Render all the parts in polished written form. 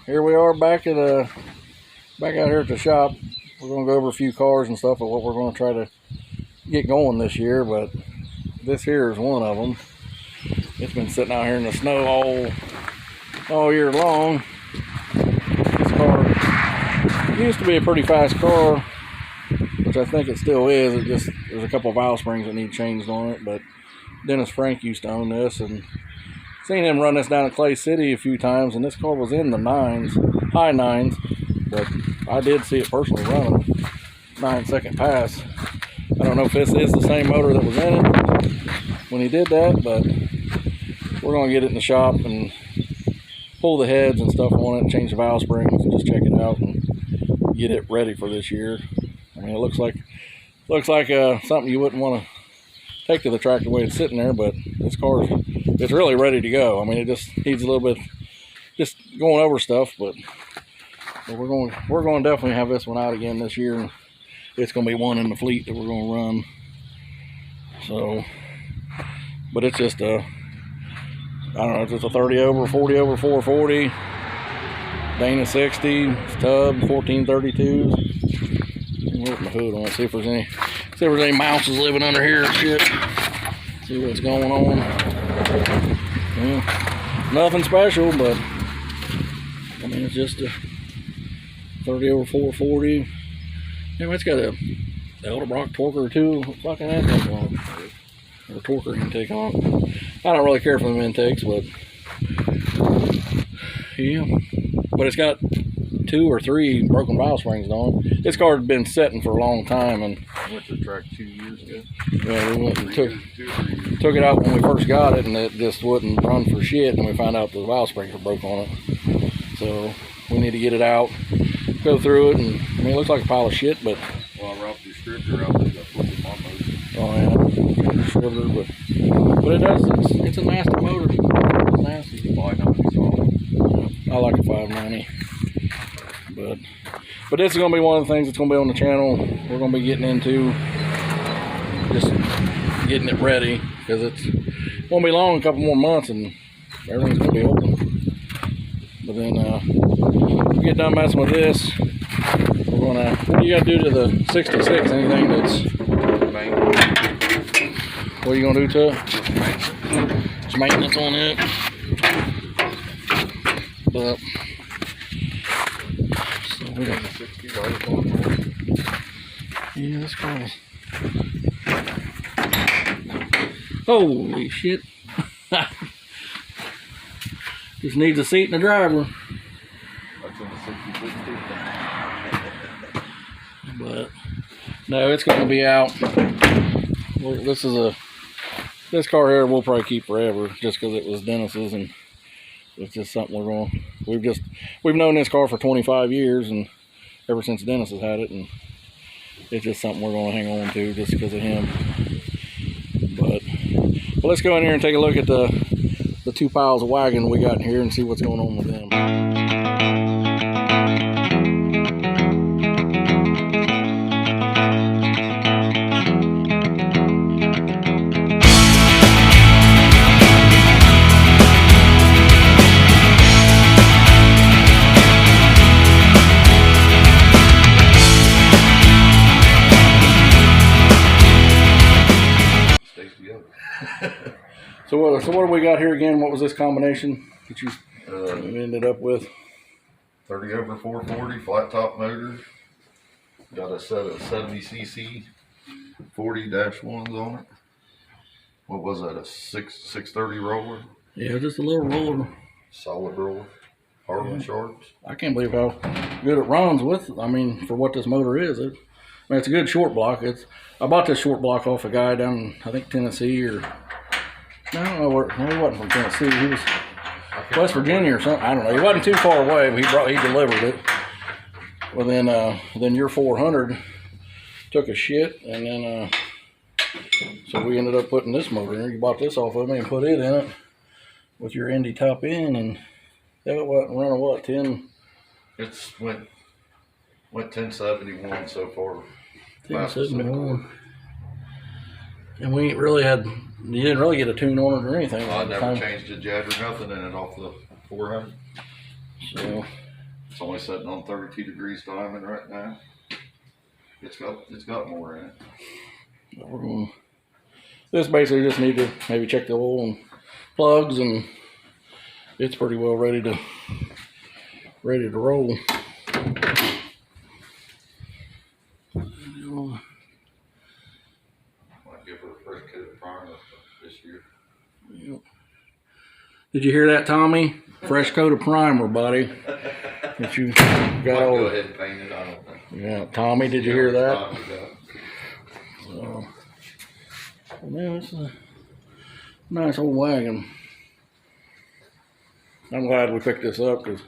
here we are back out here at the shop. We're gonna go over a few cars and stuff of what we're gonna try to get going this year, but this here is one of them. It's been sitting out here in the snow all year long. This car used to be a pretty fast car, which I think it still is. There's a couple of valve springs that need changed on it, but Dennis Frank used to own this, and seen him run this down at Clay City a few times, and this car was in the high nines, but I did see it personally running 9-second pass. I don't know if this is the same motor that was in it when he did that, but we're going to get it in the shop and pull the heads and stuff on it and change the valve springs and just check it out and get it ready for this year. I mean, it looks like something you wouldn't want to take to the track the way it's sitting there, but this car it's really ready to go. I mean, it just needs a little bit just going over stuff, but we're going to definitely have this one out again this year, and it's going to be one in the fleet that we're going to run. So, but it's just I don't know, it's just a 30 over 40 over 440 Dana 60 tub 1432s. Open the hood on, see if there's any mouses living under here and shit. See what's going on. Yeah, nothing special, but I mean, it's just a 30 over 440. Anyway, it's got a Edelbrock torquer too. Fucking intake on it, or torquer intake on it. I don't really care for them intakes, but yeah. But it's got 2 or 3 broken valve springs on it. This car had been setting for a long time, and I went to the track 2 years ago. Yeah, we went and took it out when we first got it, and it just wouldn't run for shit. And we found out the valve springs were broke on it. So we need to get it out, go through it, and I mean, it looks like a pile of shit, but well, I wrapped the distributor out there. That's what the mom knows. Oh yeah, distributor, but it does. It's a nasty motor. It's nasty. 590 solid. I like a 590. But this is going to be one of the things that's going to be on the channel. We're going to be getting into just getting it ready, because it won't be long, a couple more months, and everything's going to be open. But then we get done messing with this, we're going to, what do you got to do to the 66? Anything that's, what are you going to do to it? Just maintenance on it. But we got the 60 yeah, that's cool. Holy shit. Just needs a seat and a driver. That's in the 66 But no, it's going to be out. Well, this car here we'll probably keep forever, just because it was Dennis's, and it's just something we've known this car for 25 years, and ever since Dennis has had it, and it's just something we're going to hang on to just because of him. But let's go in here and take a look at the 2 piles of wagon we got in here and see what's going on with them. So what do we got here again? What was this combination that you ended up with? 30 over 440 flat top motor. Got a set of 70cc 40-1s on it. What was that? A 630 roller? Yeah, just a little roller. Solid roller. Harlan Sharps. I can't believe how good it runs with. I mean, for what this motor is, I mean, it's a good short block. I bought this short block off a guy down, I think, Tennessee, or I don't know where. No, he wasn't from Tennessee. He was West Virginia or something. I don't know. He wasn't too far away, but he delivered it. Well, then your 400 took a shit, and then so we ended up putting this motor in. You bought this off of me and put it in it with your Indy top in, and that wasn't running what 10. It's went 1071 so far. 1071. And we ain't really had. You didn't really get a tune on it or anything. I never changed a jet or nothing in it off the 400. So It's only sitting on 32 degrees diamond right now. It's got more in it. We're going. This basically just need to maybe check the oil and plugs, and it's pretty well ready to roll. Might give her a fresh coat of primer this year. Yep. Did you hear that, Tommy? Fresh coat of primer, buddy. That you got. Go ahead and paint it. I don't think. Yeah, Tommy, did you hear that? So, man, it's a nice old wagon. I'm glad we picked this up because,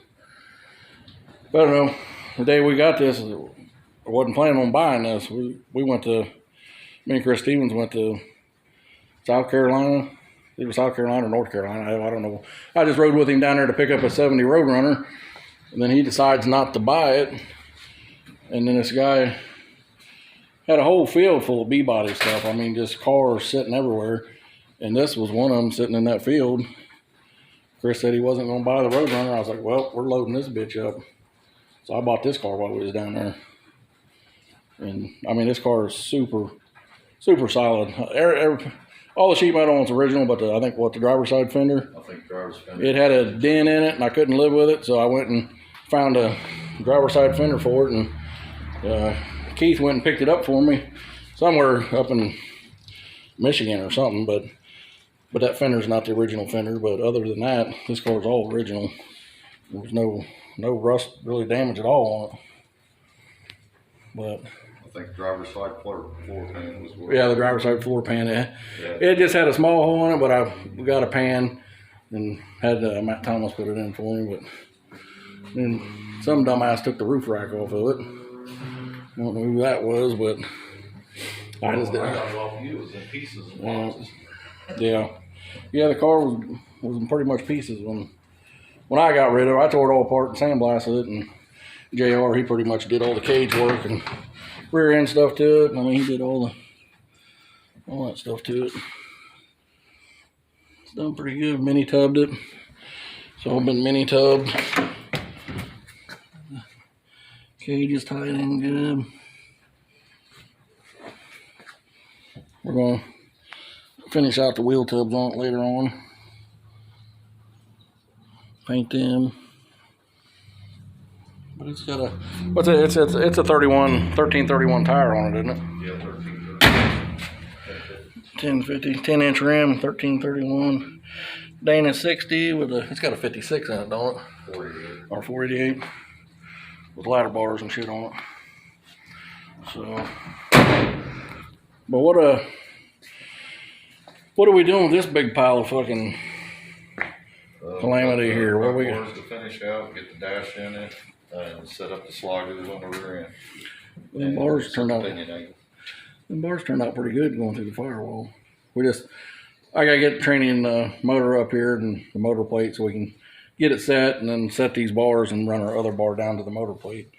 I don't know, the day we got this, I wasn't planning on buying this. We went to, me and Chris Stevens went to South Carolina. Either South Carolina or North Carolina, I don't know. I just rode with him down there to pick up a 70 Roadrunner, and then he decides not to buy it. And then this guy had a whole field full of B-body stuff. I mean, just cars sitting everywhere. And this was one of them sitting in that field. Chris said he wasn't going to buy the Roadrunner. I was like, well, we're loading this bitch up. So I bought this car while we was down there. And, I mean, this car is super, super solid. All the sheet metal on it's original, but I think, the driver's side fender? I think driver's fender. It had a dent in it, and I couldn't live with it. So I went and found a driver's side fender for it. And Keith went and picked it up for me somewhere up in Michigan or something, but that fender's not the original fender. But other than that, this car's all original. There was no rust really damage at all on it. But I think driver's side floor pan was what. Yeah, the driver's side floor pan. It just had a small hole in it, but I got a pan and had Matt Thomas put it in for me. But then some dumbass took the roof rack off of it. I don't know who that was, but I just did. I got it off you. It was in pieces and boxes. Yeah, the car was in pretty much pieces when I got rid of it. I tore it all apart and sandblasted it, and JR, he pretty much did all the cage work and rear end stuff to it. I mean, he did all that stuff to it. It's done pretty good. Mini tubbed it. It's all been mini tubbed. Cage is tied in good. We're going to finish out the wheel tubs on it later on. Paint them. But it's got a, it's a 1331 tire on it, isn't it? Yeah, 1330. 10-inch rim, 1331. Dana 60 with it's got a 56 in it, don't it? 48. Or 488. With ladder bars and shit on it. So, but what are we doing with this big pile of fucking calamity here? What we got? To finish out, get the dash in it, and set up the sliders on the rear end. The bars turned out pretty good going through the firewall. I gotta get the training motor up here and the motor plate so we can get it set, and then set these bars and run our other bar down to the motor plate.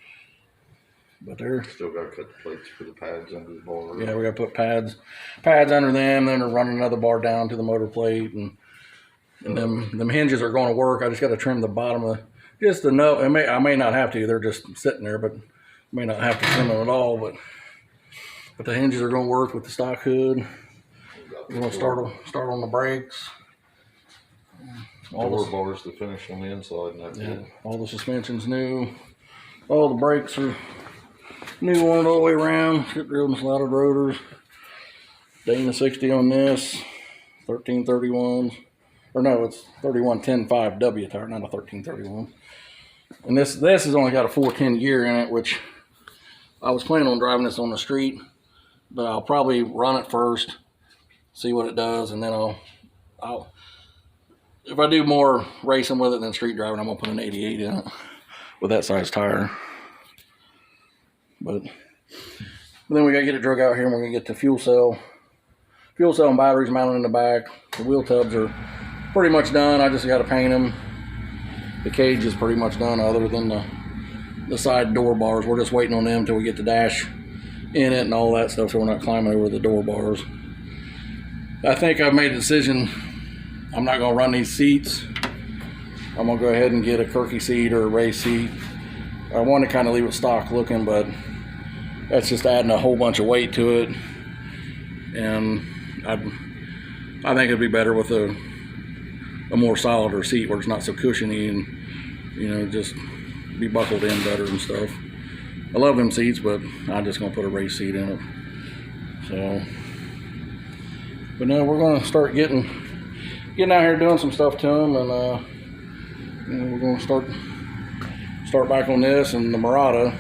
But they're still got to cut the plates for the pads under the bar. Yeah, we got to put pads under them. Then they're running another bar down to the motor plate, and them hinges are going to work. I just got to trim the bottom of just to know. I may not have to. They're just sitting there, but I may not have to trim them at all. But the hinges are going to work with the stock hood. We're going to start on the brakes. All the bars to finish on the inside, and that's it. All the suspension's new. All the brakes are new on it all the way around. Skip drilled and slotted rotors. Dana 60 on this. 1331s. Or no, it's 3110.5W tire, not a 1331. And this has only got a 410 gear in it, which I was planning on driving this on the street, but I'll probably run it first, see what it does, and then I'll if I do more racing with it than street driving, I'm gonna put an 88 in it with that size tire. But then we gotta get it drug out here, and we're gonna get the fuel cell and batteries mounted in the back. The wheel tubs are pretty much done. I just gotta paint them. The cage is pretty much done, other than the side door bars. We're just waiting on them until we get the dash in it and all that stuff, so we're not climbing over the door bars. I think I've made a decision. I'm not going to run these seats. I'm going to go ahead and get a Kirky seat or a race seat I want to kind of leave it stock looking, but that's just adding a whole bunch of weight to it, and I think it'd be better with a more solider seat where it's not so cushiony and, you know, just be buckled in better and stuff. I love them seats, but I'm just gonna put a race seat in it. So, but no, we're gonna start getting out here doing some stuff to them, and you know, we're gonna start back on this and the Mirada.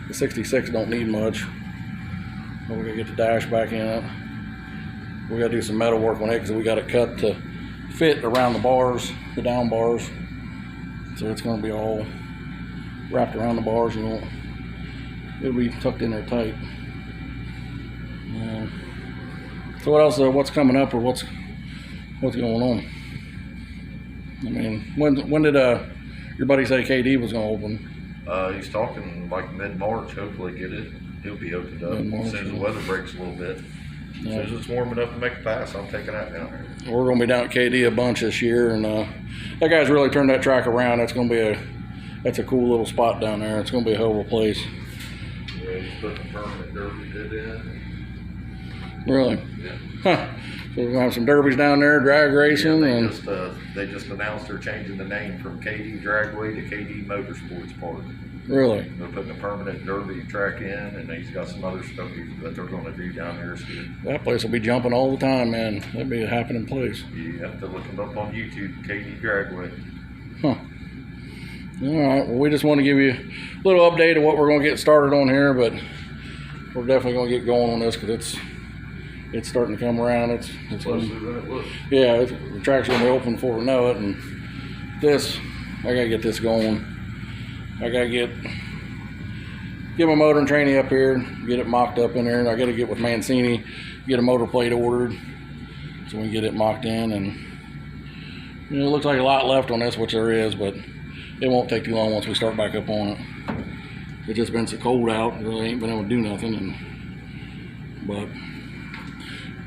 The 66 don't need much, but we're gonna get the dash back in it. We gotta do some metal work on it because we got it cut to fit around the bars, the down bars. So it's gonna be all wrapped around the bars, you know. It'll be tucked in there tight. So what else? What's coming up, or what's going on? I mean, when did your buddy say KD was gonna open? He's talking like mid-March. Hopefully, he'll be opened up as soon as the weather breaks a little bit. As soon as it's warm enough to make a pass, I'm taking that down there. We're gonna be down at KD a bunch this year, and that guy's really turned that track around. That's a cool little spot down there. It's gonna be a hell of a place. Yeah, he's putting a permanent derby bit in. Really? Yeah. Huh. So we're gonna have some derbies down there, drag racing, Yeah, and they just announced they're changing the name from KD Dragway to KD Motorsports Park. really. They're putting a permanent derby track in, and he's got some other stuff that they're going to do down there soon. That place will be jumping all the time, man. That'd be a happening place. You have to look them up on YouTube, KD Dragway. Huh. All right. Well, we just want to give you a little update of what we're going to get started on here, but we're definitely going to get going on this because it's starting to come around. It's yeah, the track's going to be open before we know it, and this, I got to get this going. I got to get my motor and tranny up here, get it mocked up in there, and I got to get with Mancini, get a motor plate ordered so we can get it mocked in. And you know, it looks like a lot left on this, which there is, but it won't take too long once we start back up on it. It's just been so cold out, really ain't been able to do nothing. But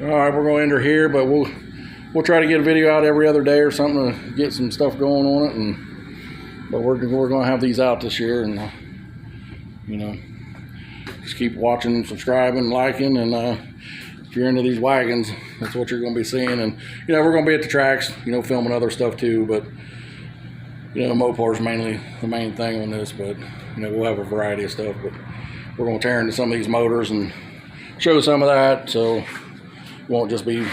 all right, we're gonna end her here, but we'll try to get a video out every other day or something to get some stuff going on it. But we're gonna have these out this year, and you know, just keep watching, subscribing, liking, and if you're into these wagons, that's what you're gonna be seeing. And you know, we're gonna be at the tracks, you know, filming other stuff too. But you know, Mopar is mainly the main thing on this. But you know, we'll have a variety of stuff. But we're gonna tear into some of these motors and show some of that, so it won't just be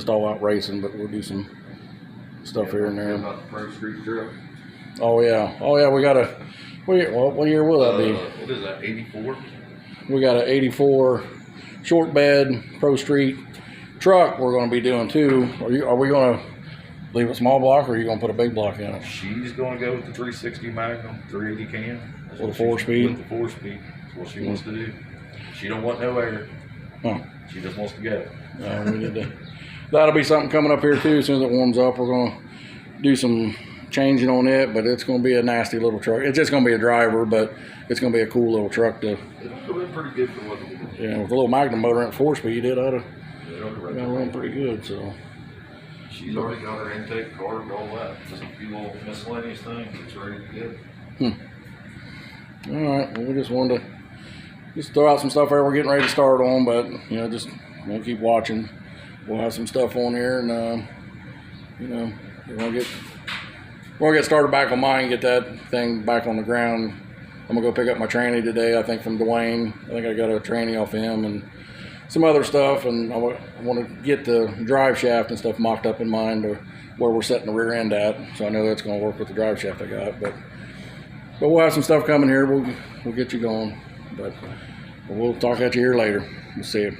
all out racing, but we'll do some stuff here and there. About the Pro Street Drill. Oh yeah, we got a. What year will that be? What is that? 84. We got an 84 short bed Pro Street truck. We're going to be doing too. Are we going to leave a small block, or are you going to put a big block in it? She's going to go with the 360 Magnum, 380 can. With the 4-speed. With the 4-speed. That's what she wants to do. She don't want no air. Huh. She just wants to go. We need to. That'll be something coming up here too. As soon as it warms up, we're going to do some changing on it, but it's going to be a nasty little truck. It's just going to be a driver, but it's going to be a cool little truck to. It'll be pretty good for what it is. Yeah, with a little Magnum motor at 4-speed, it ought to run pretty good. So she's already got her intake card and all that. Just a few little miscellaneous things. It's ready to go. All right. Well, we just wanted to just throw out some stuff there. We're getting ready to start on, but you know, just keep watching. We'll have some stuff on here, and you know, we're gonna get started back on mine, get that thing back on the ground. I'm gonna go pick up my tranny today, I think, from Dwayne. I think I got a tranny off him and some other stuff, and I want to get the drive shaft and stuff mocked up in mine to where we're setting the rear end at, so I know that's gonna work with the drive shaft I got. But we'll have some stuff coming here. We'll get you going, but we'll talk at you here later. We'll see you.